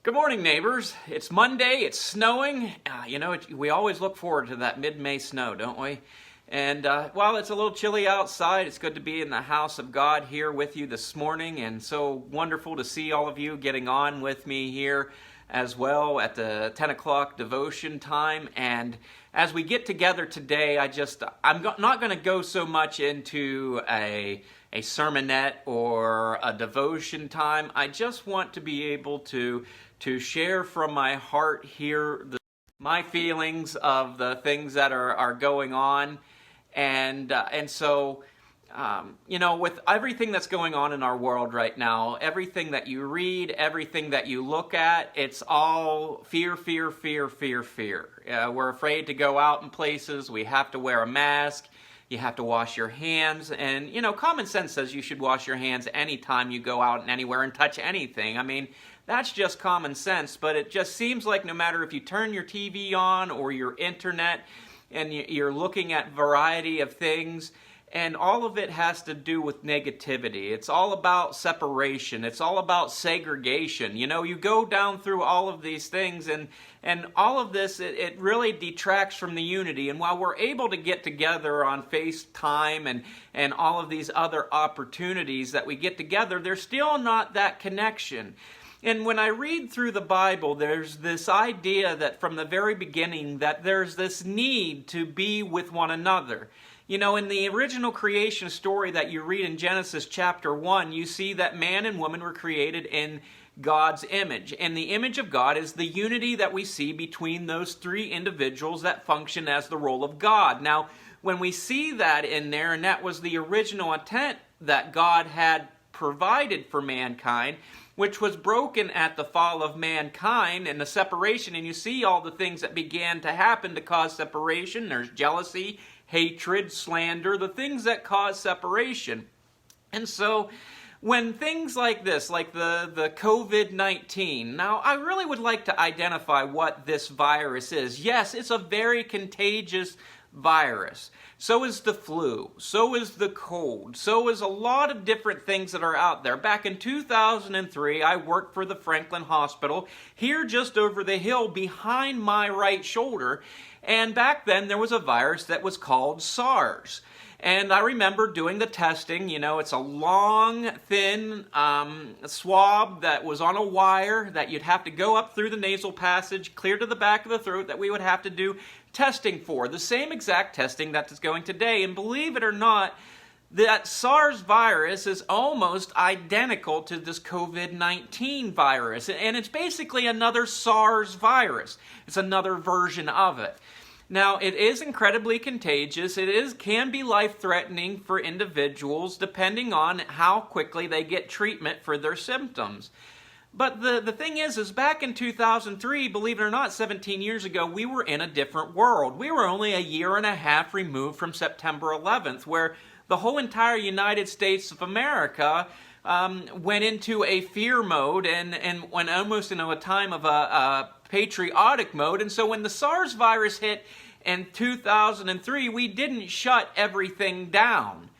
Good morning, neighbors. It's Monday. It's snowing. We always look forward to that mid-May snow, don't we? And while it's a little chilly outside, it's good to be in the house of God here with you this morning. And so wonderful to see all of you getting on with me here as well at the 10 o'clock devotion time. And as we get together today, I'm not going to go so much into a sermonette or a devotion time. I just want to be able to share from my heart here my feelings of the things that are going on. And so with everything that's going on in our world right now, everything that you read, everything that you look at, it's all fear, fear, fear, fear, fear. We're afraid to go out in places. We have to wear a mask. You have to wash your hands. And, common sense says you should wash your hands anytime you go out and anywhere and touch anything. I mean, that's just common sense. But it just seems like no matter if you turn your TV on or your internet and you're looking at variety of things, and all of it has to do with negativity. It's all about separation. It's all about segregation. You go down through all of these things, and all of this, it really detracts from the unity. And while we're able to get together on FaceTime and all of these other opportunities that we get together, there's still not that connection. And when I read through the Bible, there's this idea that from the very beginning that there's this need to be with one another. In the original creation story that you read in Genesis chapter 1, you see that man and woman were created in God's image. And the image of God is the unity that we see between those three individuals that function as the role of God. Now, when we see that in there, and that was the original intent that God had provided for mankind, which was broken at the fall of mankind and the separation, and you see all the things that began to happen to cause separation. There's jealousy, hatred, slander, the things that cause separation. And so when things like this, like the COVID-19, now I really would like to identify what this virus is. Yes, it's a very contagious virus. So is the flu. So is the cold. So is a lot of different things that are out there. Back in 2003, I worked for the Franklin Hospital here just over the hill behind my right shoulder. And back then there was a virus that was called SARS. And I remember doing the testing. It's a long, thin swab that was on a wire that you'd have to go up through the nasal passage, clear to the back of the throat, that we would have to do testing for. The same exact testing that is going today. And believe it or not, that SARS virus is almost identical to this COVID-19 virus. And it's basically another SARS virus. It's another version of it. Now, it is incredibly contagious. It can be life-threatening for individuals depending on how quickly they get treatment for their symptoms. But the thing is back in 2003, believe it or not, 17 years ago, we were in a different world. We were only a year and a half removed from September 11th, where the whole entire United States of America went into a fear mode and went almost into a time of a patriotic mode. And so when the SARS virus hit in 2003, we didn't shut everything down.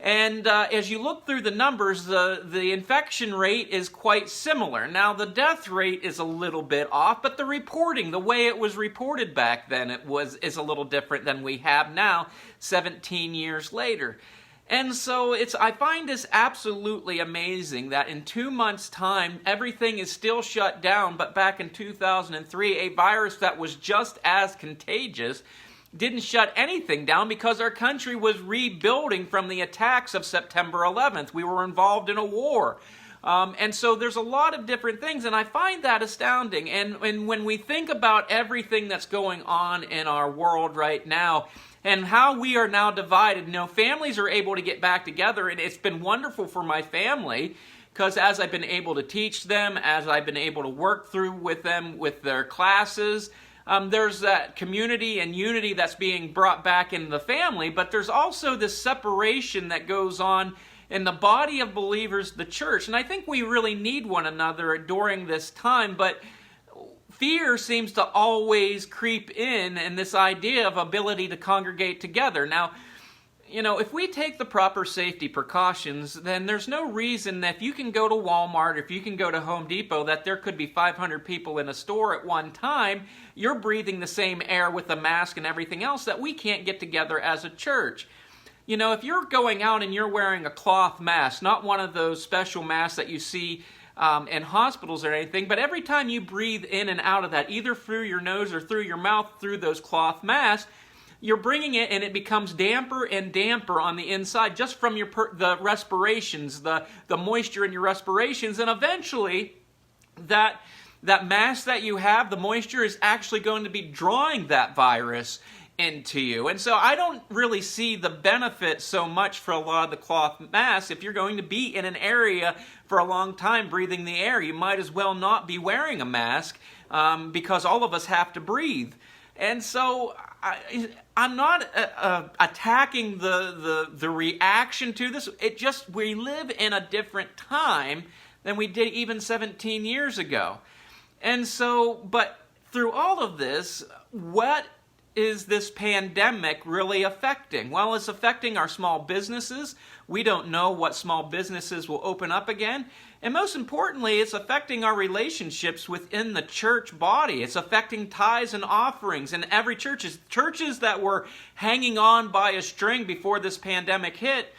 And as you look through the numbers, the infection rate is quite similar. Now, the death rate is a little bit off, but the reporting, the way it was reported back then, is a little different than we have now, 17 years later. And so I find this absolutely amazing that in 2 months' time, everything is still shut down, but back in 2003, a virus that was just as contagious didn't shut anything down because our country was rebuilding from the attacks of September 11th. We were involved in a war. And so there's a lot of different things, and I find that astounding. And when we think about everything that's going on in our world right now, and how we are now divided, families are able to get back together, and it's been wonderful for my family, because as I've been able to teach them, as I've been able to work through with them with their classes, there's that community and unity that's being brought back in the family, but there's also this separation that goes on in the body of believers, the church. And I think we really need one another during this time, but fear seems to always creep in this idea of ability to congregate together. Now, if we take the proper safety precautions, then there's no reason that if you can go to Walmart, if you can go to Home Depot, that there could be 500 people in a store at one time. You're breathing the same air with a mask and everything else, that we can't get together as a church. If you're going out and you're wearing a cloth mask, not one of those special masks that you see in hospitals or anything, but every time you breathe in and out of that, either through your nose or through your mouth through those cloth masks, you're bringing it, and it becomes damper and damper on the inside just from the respirations, the moisture in your respirations, and eventually that mask that you have, the moisture is actually going to be drawing that virus into you. And so I don't really see the benefit so much for a lot of the cloth masks. If you're going to be in an area for a long time breathing the air, you might as well not be wearing a mask because all of us have to breathe. And so I'm not attacking the reaction to this. We live in a different time than we did even 17 years ago. And so, but through all of this, what is this pandemic really affecting? Well, it's affecting our small businesses. We don't know what small businesses will open up again. And most importantly, it's affecting our relationships within the church body. It's affecting tithes and offerings. And every churches that were hanging on by a string before this pandemic hit,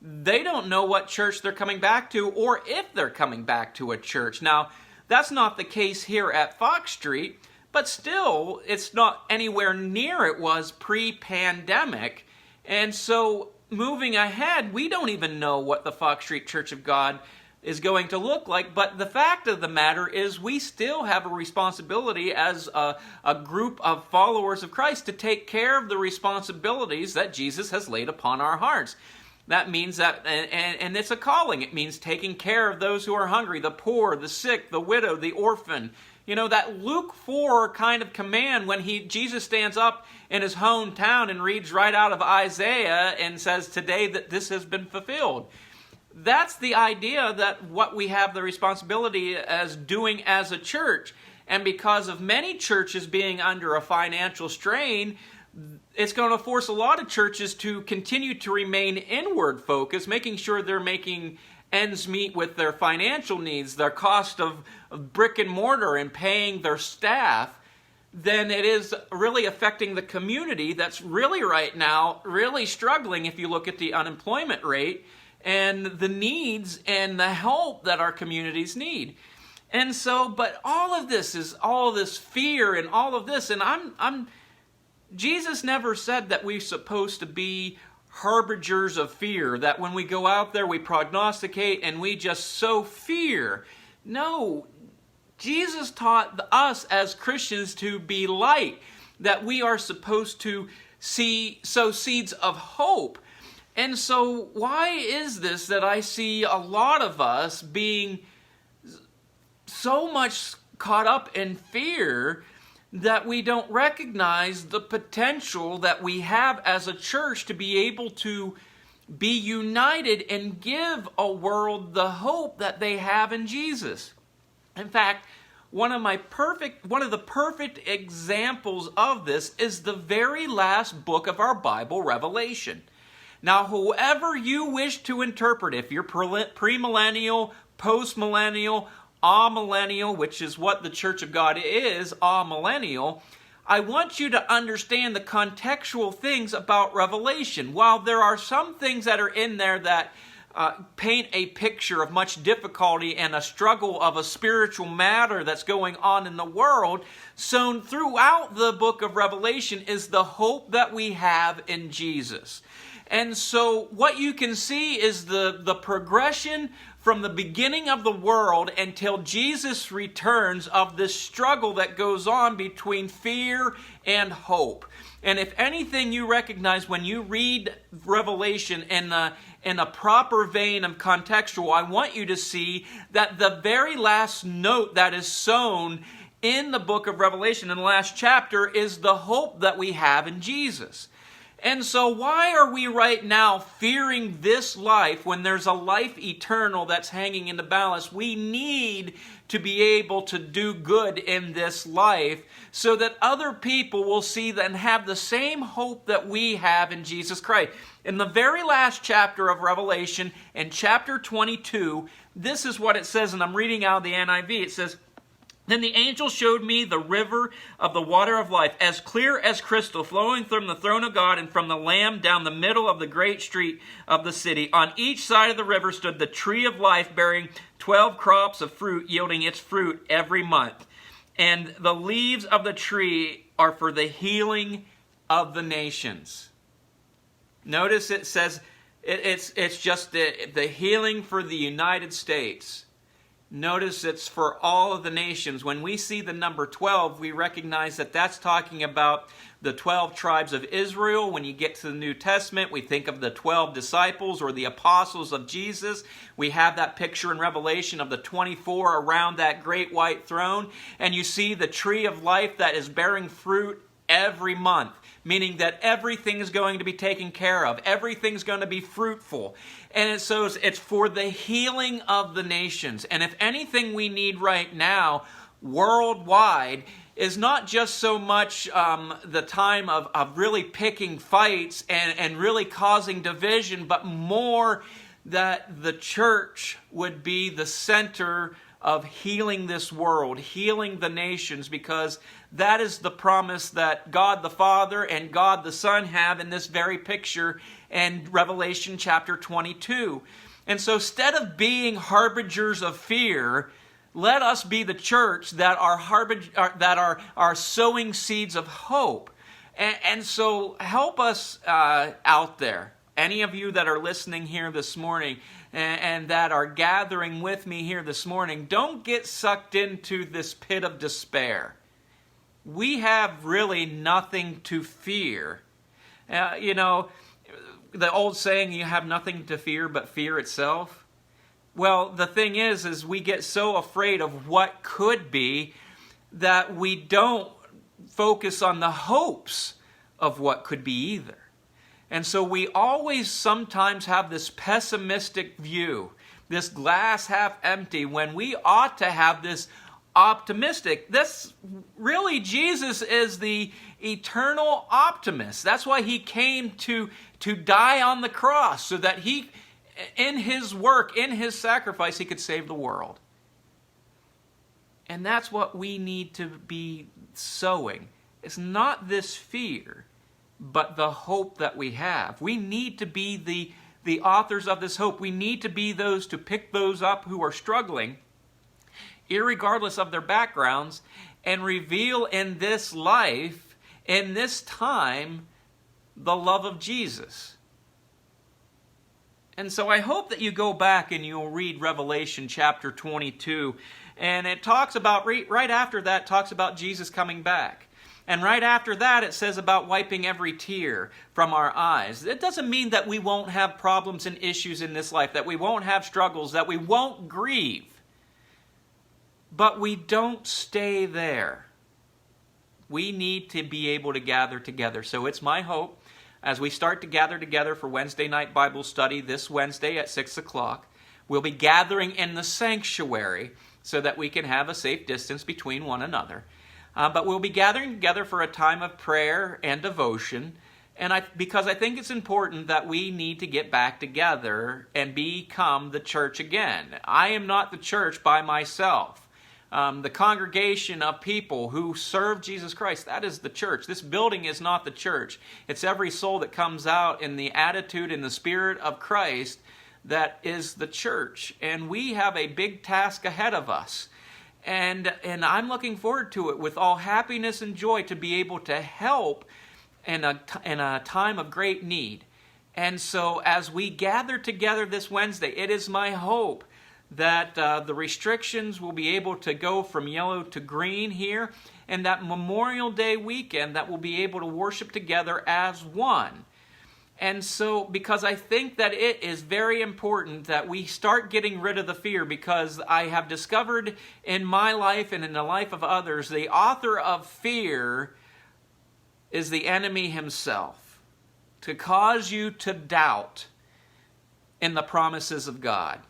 they don't know what church they're coming back to or if they're coming back to a church. Now, that's not the case here at Fox Street. But still, it's not anywhere near it was pre-pandemic. And so, moving ahead, we don't even know what the Fox Street Church of God is going to look like. But the fact of the matter is we still have a responsibility as a group of followers of Christ to take care of the responsibilities that Jesus has laid upon our hearts. That means that, and it's a calling. It means taking care of those who are hungry, the poor, the sick, the widow, the orphan. That Luke 4 kind of command when Jesus stands up in his hometown and reads right out of Isaiah and says, today that this has been fulfilled. That's the idea that what we have the responsibility as doing as a church. And because of many churches being under a financial strain, it's going to force a lot of churches to continue to remain inward focused, making sure they're making ends meet with their financial needs, their cost of brick and mortar and paying their staff, then it is really affecting the community that's really right now really struggling if you look at the unemployment rate and the needs and the help that our communities need. And so, but all of this is all this fear and all of this, and Jesus never said that we're supposed to be harbingers of fear, that when we go out there we prognosticate and we just sow fear. No, Jesus taught us as Christians to be light, that we are supposed to sow seeds of hope. And so why is this that I see a lot of us being so much caught up in fear that we don't recognize the potential that we have as a church to be able to be united and give a world the hope that they have in Jesus? In fact, one of the perfect examples of this is the very last book of our Bible, Revelation. Now, whoever you wish to interpret, if you're premillennial, postmillennial, amillennial, which is what the Church of God is, amillennial, I want you to understand the contextual things about Revelation. While there are some things that are in there that paint a picture of much difficulty and a struggle of a spiritual matter that's going on in the world, sown throughout the book of Revelation is the hope that we have in Jesus. And so what you can see is the progression from the beginning of the world until Jesus returns of this struggle that goes on between fear and hope. And if anything you recognize when you read Revelation in a proper vein of contextual, I want you to see that the very last note that is sown in the book of Revelation in the last chapter is the hope that we have in Jesus. And so why are we right now fearing this life when there's a life eternal that's hanging in the balance? We need to be able to do good in this life so that other people will see and have the same hope that we have in Jesus Christ. In the very last chapter of Revelation, in chapter 22, this is what it says, and I'm reading out of the NIV. It says, "Then the angel showed me the river of the water of life, as clear as crystal, flowing from the throne of God and from the Lamb down the middle of the great street of the city. On each side of the river stood the tree of life, bearing 12 crops of fruit, yielding its fruit every month. And the leaves of the tree are for the healing of the nations." Notice it says it's just the healing for the United States. Notice it's for all of the nations. When we see the number 12, we recognize that that's talking about the 12 tribes of Israel. When you get to the New Testament, we think of the 12 disciples or the apostles of Jesus. We have that picture in Revelation of the 24 around that great white throne. And you see the tree of life that is bearing fruit every month, meaning that everything is going to be taken care of. Everything's going to be fruitful. And so it's for the healing of the nations. And if anything we need right now, worldwide, is not just so much the time of really picking fights and really causing division, but more that the church would be the center of healing this world, healing the nations, because that is the promise that God the Father and God the Son have in this very picture in Revelation chapter 22. And so instead of being harbingers of fear, let us be the church that are sowing seeds of hope. And so help us out there. Any of you that are listening here this morning and that are gathering with me here this morning, don't get sucked into this pit of despair. We have really nothing to fear. The old saying, you have nothing to fear but fear itself. Well, the thing is we get so afraid of what could be that we don't focus on the hopes of what could be either. And so we always sometimes have this pessimistic view, this glass half empty, when we ought to have this optimistic. This really, Jesus is the eternal optimist. That's why he came to die on the cross, so that he, in his work, in his sacrifice, he could save the world. And that's what we need to be sowing. It's not this fear, but the hope that we have. We need to be the authors of this hope. We need to be those to pick those up who are struggling, irregardless of their backgrounds, and reveal in this life, in this time, the love of Jesus. And so I hope that you go back and you'll read Revelation chapter 22. And it talks about, right after that, talks about Jesus coming back. And right after that, it says about wiping every tear from our eyes. It doesn't mean that we won't have problems and issues in this life, that we won't have struggles, that we won't grieve. But we don't stay there. We need to be able to gather together. So it's my hope, as we start to gather together for Wednesday night Bible study this Wednesday at 6 o'clock, we'll be gathering in the sanctuary so that we can have a safe distance between one another. But we'll be gathering together for a time of prayer and devotion, because I think it's important that we need to get back together and become the church again. I am not the church by myself. The congregation of people who serve Jesus Christ, that is the church. This building is not the church. It's every soul that comes out in the attitude and the spirit of Christ that is the church. And we have a big task ahead of us. And I'm looking forward to it with all happiness and joy, to be able to help in a time of great need. And so as we gather together this Wednesday, it is my hope that the restrictions will be able to go from yellow to green here, and that Memorial Day weekend that we'll be able to worship together as one. And so, because I think that it is very important that we start getting rid of the fear, because I have discovered in my life and in the life of others, the author of fear is the enemy himself. to cause you to doubt in the promises of God.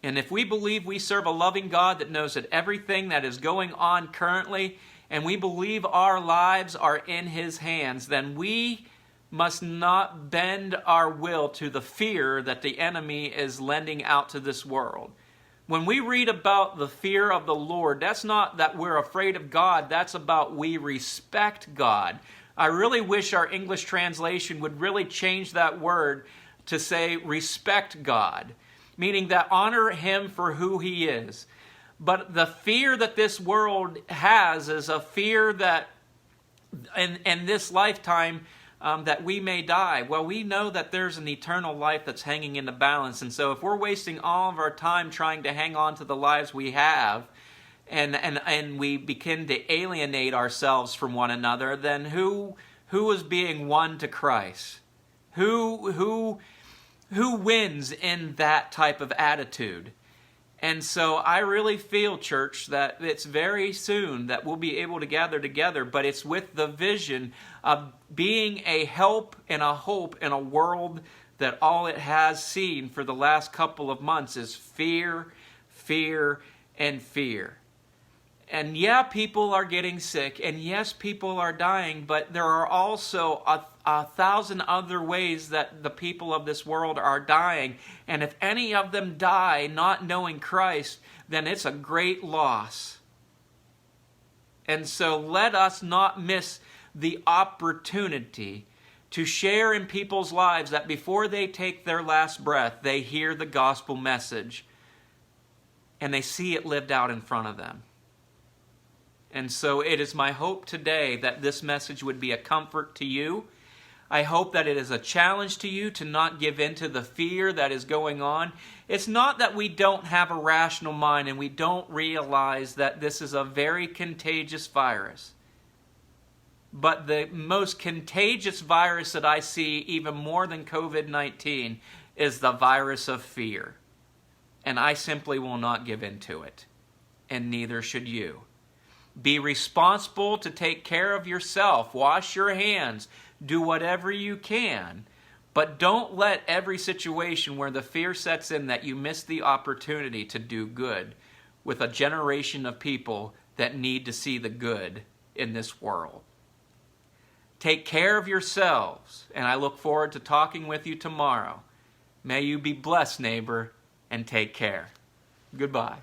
And if we believe we serve a loving God that knows that everything that is going on currently, and we believe our lives are in His hands, then we must not bend our will to the fear that the enemy is lending out to this world. When we read about the fear of the Lord, that's not that we're afraid of God, that's about we respect God. I really wish our English translation would really change that word to say respect God, meaning that honor Him for who He is. But the fear that this world has is a fear that in this lifetime that we may die. Well, we know that there's an eternal life that's hanging in the balance. And so if we're wasting all of our time trying to hang on to the lives we have, and we begin to alienate ourselves from one another, then who is being won to Christ? Who wins in that type of attitude? And so I really feel, church, that it's very soon that we'll be able to gather together, but it's with the vision of being a help and a hope in a world that all it has seen for the last couple of months is fear, fear, and fear. And yeah, people are getting sick, and yes, people are dying, but there are also a thousand other ways that the people of this world are dying. And if any of them die not knowing Christ, then it's a great loss. And so let us not miss the opportunity to share in people's lives that before they take their last breath, they hear the gospel message and they see it lived out in front of them. And so it is my hope today that this message would be a comfort to you. I hope that it is a challenge to you to not give in to the fear that is going on. It's not that we don't have a rational mind and we don't realize that this is a very contagious virus. But the most contagious virus that I see, even more than COVID-19, is the virus of fear. And I simply will not give in to it. And neither should you. Be responsible to take care of yourself. Wash your hands. Do whatever you can. But don't let every situation where the fear sets in that you miss the opportunity to do good with a generation of people that need to see the good in this world. Take care of yourselves, and I look forward to talking with you tomorrow. May you be blessed, neighbor, and take care. Goodbye.